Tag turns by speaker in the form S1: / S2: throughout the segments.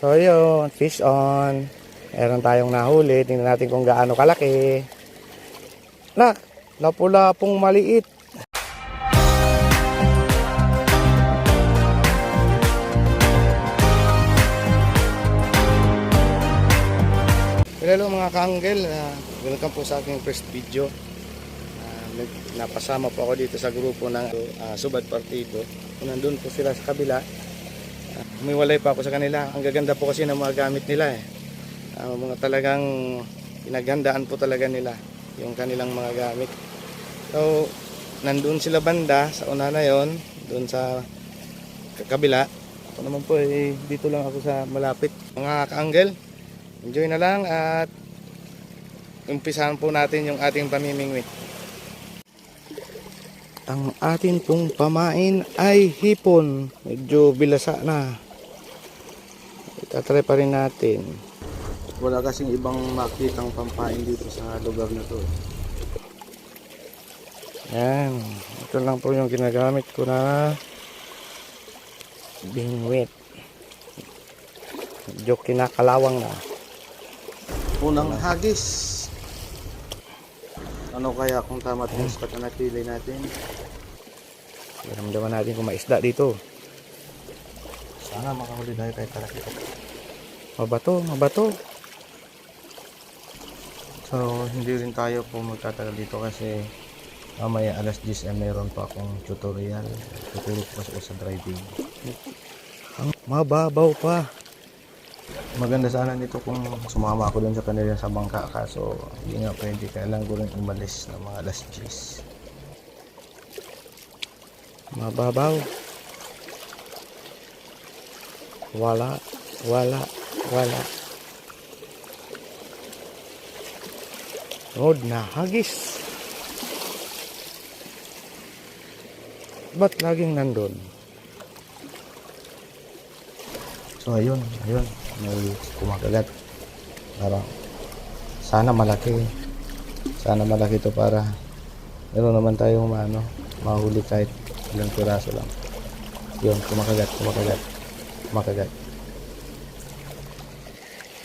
S1: So yun, fish on. Meron tayong nahuli. Tingnan natin kung gaano kalaki. Nak, lapu-lapong maliit. Hello mga ka-angle, welcome po sa aking first video. Napasama po ako dito sa grupo ng Subad Partido. Nandun po sila sa kabila. Humiwalay pa ako sa kanila. Ang gaganda po kasi ng mga gamit nila mga talagang pinaghandaan po talaga nila yung kanilang mga gamit. So nandun sila banda sa una na yon, doon sa kabila. Ako naman po dito lang ako sa malapit. Mga ka-angle, enjoy na lang at umpisahan po natin yung ating pamimingwit. Ang atin pong pamain ay hipon. Medyo bilasa na. Itatry pa rin natin. Wala kasing ibang makitang pampain dito sa lugar na to. Yan. Ito lang po yung ginagamit ko na bingwit. Medyo kinakalawang na. Unang hagis. Ano kaya kung tama itong spot na napili natin? Ramdaman natin kung may isda dito. Sana makahuli tayo kahit talaki. Mabato, mabato. So hindi rin tayo po magtatagal dito kasi mamaya alas 10 meron pa akong tutorial. Tuturo ko kasi sa driving. Ang mababaw pa. Maganda sana nito kung sumama ako dun sa kanila sa bangka, kaso hindi nga pwede, kailangan ko rin umalis ng mga alas 10. Mababaw. Wala. Rod na hagis. Ba't laging nandun? So ayun. May kumakagat. Parang sana malaki to para meron naman tayong mahuli kahit ilang piraso lang. Yun, kumakagat.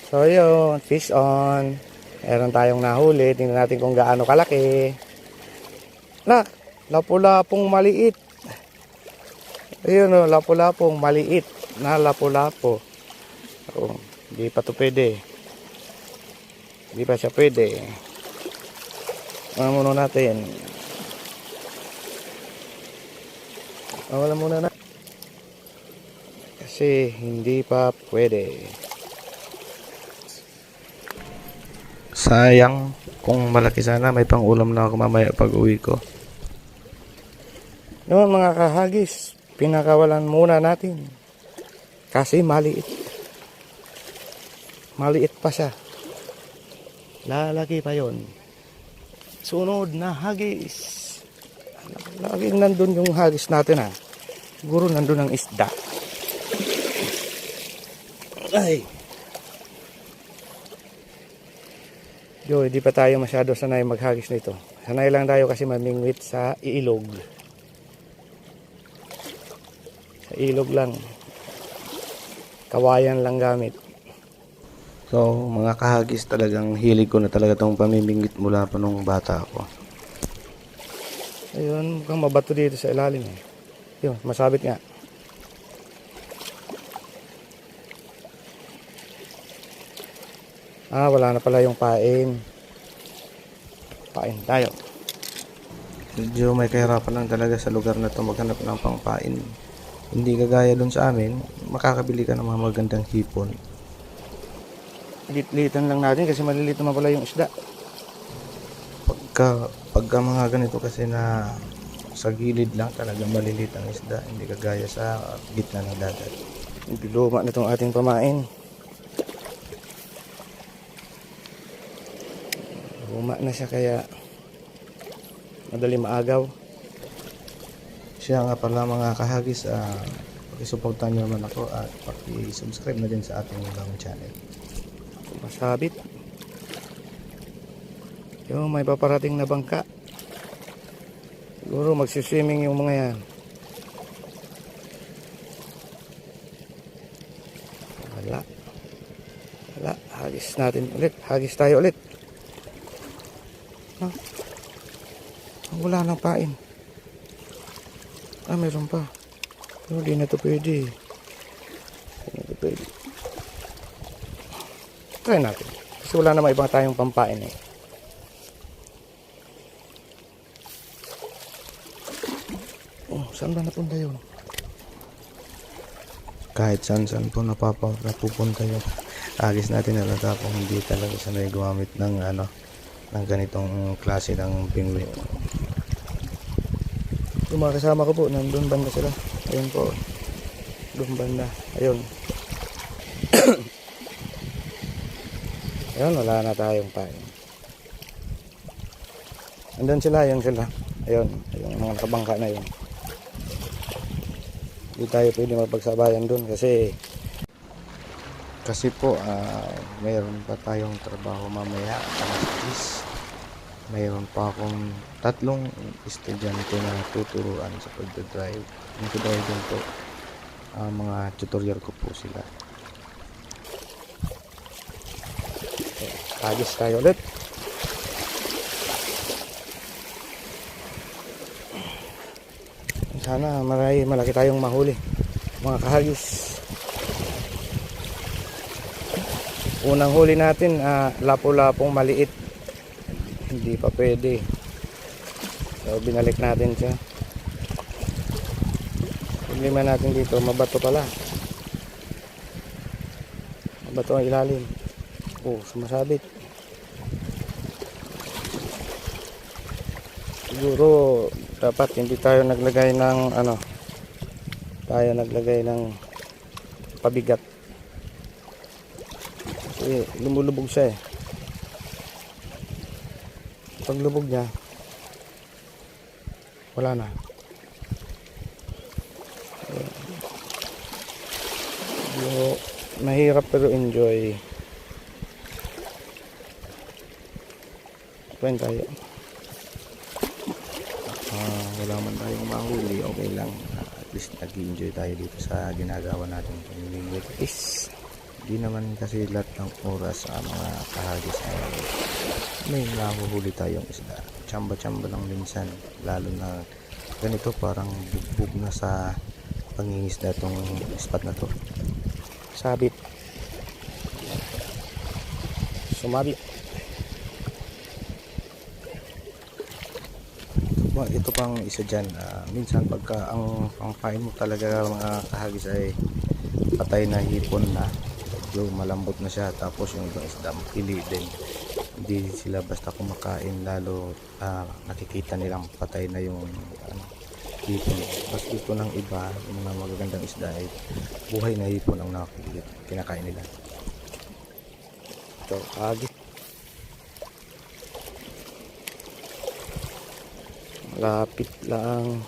S1: So yun, fish on. Meron tayong nahuli. Tingnan natin kung gaano kalaki. Nak, lapu-lapong maliit. Ayun o, lapu-lapong maliit na lapu-lapo. Oh, hindi pa to pwede. Hindi pa siya pwede. Muna natin. Wala muna na. Kasi hindi pa pwede. Sayang. Kung malaki sana, may pang ulam na ako mamaya pag uwi ko. Noon mga kahagis, pinakawalan muna natin. Kasi maliit. Maliit pa siya. Lalaki pa yon. Sunod na hagis. Laging nandun yung hagis natin Siguro nandun ang isda. Ay. Hindi pa tayo masyado sanay maghagis nito. Sanay lang tayo kasi mamingwit sa ilog. Sa ilog lang. Kawayan lang gamit. So mga kahagis, talagang hilig ko na talaga itong pamimingwit mula pa nung bata ako. Ayun, mukhang mabato dito sa ilalim Yun, masabit nga. Wala na pala yung pain. Pain tayo. Medyo may kahirapan lang talaga sa lugar na ito maghanap ng pangpain. Hindi kagaya dun sa amin, makakabili ka ng mga magandang hipon. Litan lang natin kasi maliliit naman pala yung isda. Pagka mga ganito kasi na sa gilid lang talaga maliliit ang isda, hindi kagaya sa gitna ng dagat. Hindi luma na itong ating pamain. Luma na siya kaya madali maagaw. Siya nga pala mga kahagis, pakisuportahan nyo naman ako at pakisubscribe na din sa ating ibang channel. Masabit. Yung may paparating na bangka. Siguro magsiswimming yung mga yan. Wala. Wala, hagis natin ulit. Hagis tayo ulit. Ah, wala nang pain. Meron pa. Pero di na to pwede. Di na to pwede. Try natin. Kasi wala naman ibang tayong pampain eh. Oh, saan ba napunta yun? Kahit saan po napupunta yun. Agis natin nalata kung hindi talaga sanay gumamit ng ng ganitong klase ng penguin. Yung mga kasama ko po, nandun banda sila. Ayun po. Doon banda. Ayun. Ayun, wala na tayong pain. Andun sila, ayun sila. Ayun, yung mga nakabangka na yun. Hindi tayo pwede mapagsabayan dun kasi po mayroon pa tayong trabaho mamaya alas 10. Mayroon pa akong 3 estudyante na tuturuan sa pagdadrive. Yung drive din po, mga tutorial ko po sila. Agis tayo ulit. Sana malaki tayong mahuli mga kahagis. Unang huli natin lapo-lapong maliit, hindi pa pwede, so binalik natin siya. Problema natin dito, mabato pala, mabato ang ilalim. Sumasabit. Siguro dapat hindi tayo naglagay ng pabigat. Kasi lumulubog siya eh. Pag lubog niya, wala na. Mahirap pero enjoy. Kumain tayo. Wala man tayong mahuli, okay lang. At least nag-enjoy tayo dito sa ginagawa natin pamimingwit. Hindi naman kasi lahat ng oras mga kahagis may nahuhuli tayong isda. Tsamba-tsamba lang minsan, lalo na ganito parang bugbog na sa pangingisda tong spot na to. Sabit, sumabit. Ito pang isa dyan, minsan pagka ang pangkain mo talaga mga kahagis ay patay na hipon na, malambot na siya, tapos yung ibang isda pili din, hindi sila basta kumakain, lalo nakikita nilang patay na yung hipon. Mas gusto ng iba, yung mga magagandang isda ay buhay na hipon ang kinakain nila. Ito agit, lapit lang.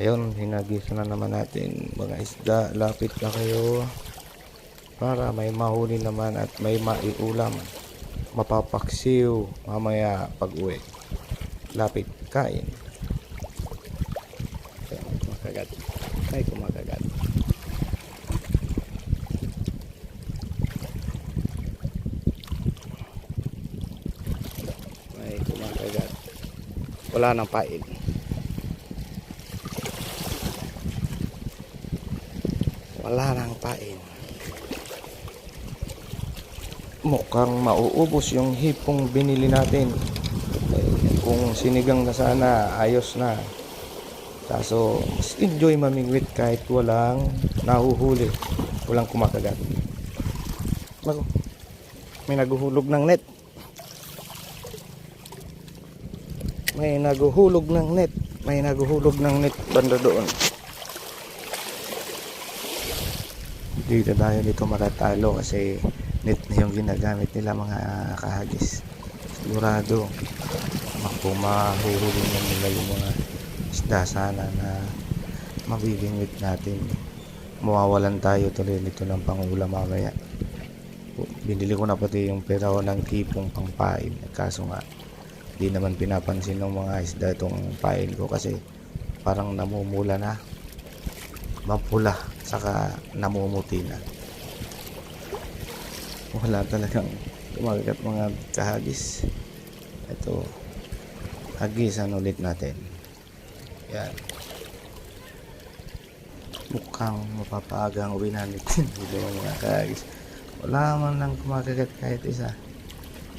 S1: Ayun, hinagisa na naman natin mga isda. Lapit na kayo para may mahuli naman at may maiulam, mapapaksiw mamaya pag uwi. Lapit, kain. Kumakagat, may kumakagat. May kumakagat. Wala nang pain. Wala nang pain. Mukhang mauubos yung hipong binili natin. Kung sinigang na sana, ayos na. Kaso enjoy mamingwit kahit walang nahuhuli, walang kumakagat. May naguhulog ng net. May naguhulog ng net. May naguhulog ng net banda doon. Dito matatalo kasi net na yung ginagamit nila mga kahagis. Sigurado mahuhuli na nila yung mga isda sana na mabibingwit natin. Mawawalan tayo tuloy nito ng pangulam mamaya. Binili ko na pati yung peraw ng tipong pangpain, kaso nga di naman pinapansin ng mga isda itong pain ko kasi parang namumula na, mapula, saka namumuti na. wala talagang kumakagat mga kahagis. Ito, hagisan ulit natin. Yan. Mukhang mapapaaga ang uwi namin. Dito mga kahagis. Wala man lang kumakagat kahit isa.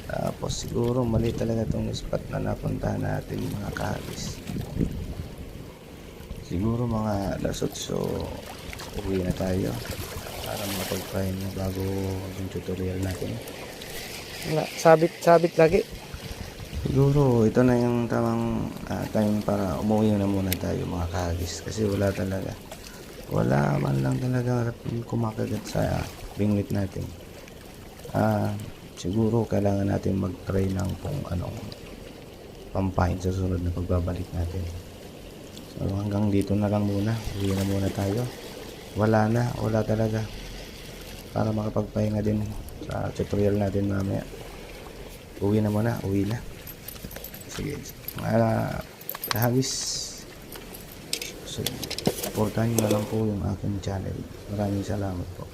S1: Tapos siguro mali talaga itong spot na napuntahan natin mga kahagis. Siguro mga alas 8 uwi na tayo para makapagpahinga bago yung tutorial natin. Wala, sabit lagi. Siguro ito na yung tamang time para umuwi na muna tayo mga kahagis kasi wala man lang talaga kumakagat sa bingwit natin. Siguro kailangan natin mag-try ng kung anong pampahin sa sunod na pagbabalik natin. So hanggang dito na lang muna, uwi na muna tayo. Wala talaga para makapagpahinga din sa tutorial natin mamaya. Uwi na. Sige, mga kahagis, so, supportahan nyo na lang po yung aking channel. Maraming salamat po.